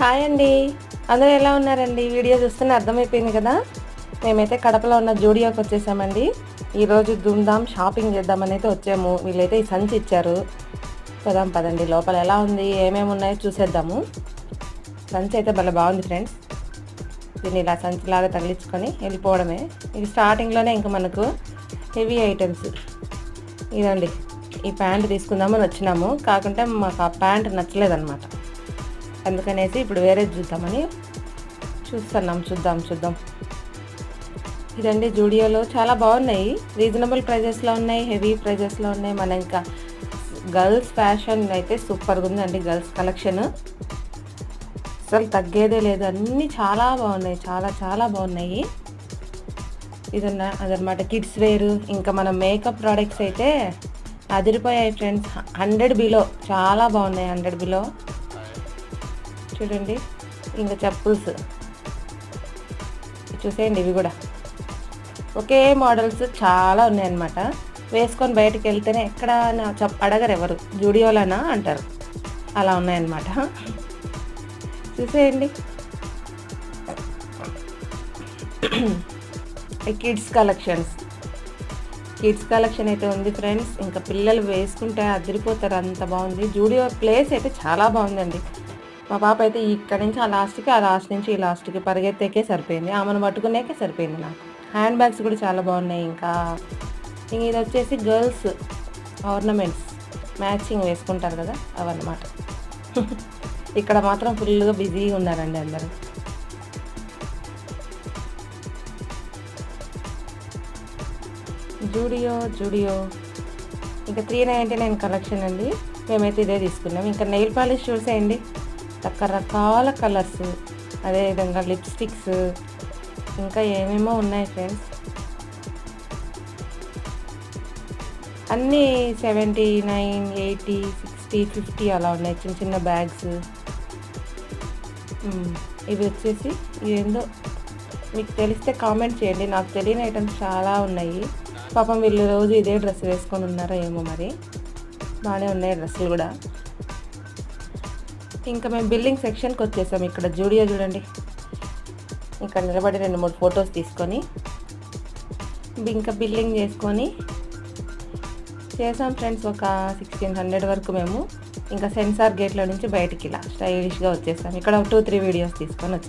Hi అండి. అందరూ ఎలా ఉన్నారండి? వీడియో చూస్తేనే అర్థమైపోయింది కదా. మేమైతే కడపలో ఉన్న జూడియోకి వచ్చేసామండి. ఈరోజు ధూమ్‌ధామ్ షాపింగ్ చేద్దామని అయితే వచ్చాము. వీళ్ళైతే ఈ సంచి ఇచ్చారు. పోదాం పదండి, లోపల ఎలా ఉంది, ఏమేమి ఉన్నాయో చూసేద్దాము. సంచి అయితే భలే బాగుంది ఫ్రెండ్స్. దీన్ని ఇలా సంచిలాగా తగిలించుకొని వెళ్ళిపోవడమే. ఇది స్టార్టింగ్లోనే ఇంకా మనకు హెవీ ఐటమ్స్. ఇదండి, ఈ ప్యాంట్ తీసుకుందామని వచ్చినాము. కాకుంటే మాకు ఆ ప్యాంట్ నచ్చలేదన్నమాట. అందుకనేసి ఇప్పుడు వేరే చూద్దామని చూద్దాం. ఇదండి, జూడియోలో చాలా బాగున్నాయి. రీజనబుల్ ప్రైజెస్లో ఉన్నాయి, హెవీ ప్రైజెస్లో ఉన్నాయి. మన ఇంకా గర్ల్స్ ఫ్యాషన్ అయితే సూపర్గా ఉందండి. గర్ల్స్ కలెక్షన్ అసలు తగ్గేదే లేదు. అన్నీ చాలా బాగున్నాయి, చాలా చాలా బాగున్నాయి. అదనమాట కిడ్స్ వేరు. ఇంకా మన మేకప్ ప్రోడక్ట్స్ అయితే అదిరిపోయాయి ఫ్రెండ్స్. 100 బిలో చాలా బాగున్నాయి. 100 బిలో చూడండి. ఇంకా చెప్పుల్స్ చూసేయండి, ఇవి కూడా ఒకే మోడల్స్ చాలా ఉన్నాయన్నమాట. వేసుకొని బయటకు వెళ్తేనే ఎక్కడ అడగరు ఎవరు, జూడియోలోనా అంటారు. అలా ఉన్నాయన్నమాట. చూసేయండి. కిడ్స్ కలెక్షన్ అయితే ఉంది ఫ్రెండ్స్. ఇంకా పిల్లలు వేసుకుంటే అదిరిపోతారు, అంత బాగుంది. జూడియో ప్లేస్ అయితే చాలా బాగుందండి. మా పాప అయితే ఇక్కడ నుంచి ఆ లాస్ట్ నుంచి ఈ లాస్ట్కి పరిగెత్తేకే సరిపోయింది. ఆమెను పట్టుకునేకే సరిపోయింది నాకు. హ్యాండ్ బ్యాగ్స్ కూడా చాలా బాగున్నాయి. ఇంకా ఇది వచ్చేసి గర్ల్స్ ఆర్నమెంట్స్, మ్యాచింగ్ వేసుకుంటారు కదా, అవన్నమాట. ఇక్కడ మాత్రం ఫుల్గా బిజీగా ఉన్నారండి అందరూ. జూడియో ఇంకా 399 కలెక్షన్ అండి. మేమైతే ఇదే తీసుకున్నాం. ఇంకా నెయిల్ పాలిష్ చూసేయండి, రకరకాల కలర్స్, అదేవిధంగా లిప్స్టిక్స్, ఇంకా ఏమేమో ఉన్నాయి ఫ్రెండ్స్. అన్నీ 79, 80, 60, 50 అలా ఉన్నాయి. చిన్న చిన్న బ్యాగ్స్. ఇవి వచ్చేసి ఏందో మీకు తెలిస్తే కామెంట్ చేయండి. నాకు తెలియని ఐటమ్స్ చాలా ఉన్నాయి. పాపం వీళ్ళు రోజు ఇదే డ్రెస్ వేసుకొని ఉన్నారో ఏమో మరి. బాగానే ఉన్నాయి డ్రెస్సులు కూడా. ఇంకా మేము బిల్లింగ్ సెక్షన్కి వచ్చేసాం. ఇక్కడ జూడియో చూడండి, ఇక్కడ నిలబడి 2-3 ఫొటోస్ తీసుకొని ఇంకా బిల్లింగ్ చేసుకొని చేసాం ఫ్రెండ్స్. ఒక 1600 వరకు మేము ఇంకా సెన్సార్ గేట్లో నుంచి బయటికి ఇలా స్టైలిష్గా వచ్చేసాం. ఇక్కడ 2-3 వీడియోస్ తీసుకొని వచ్చేసాం.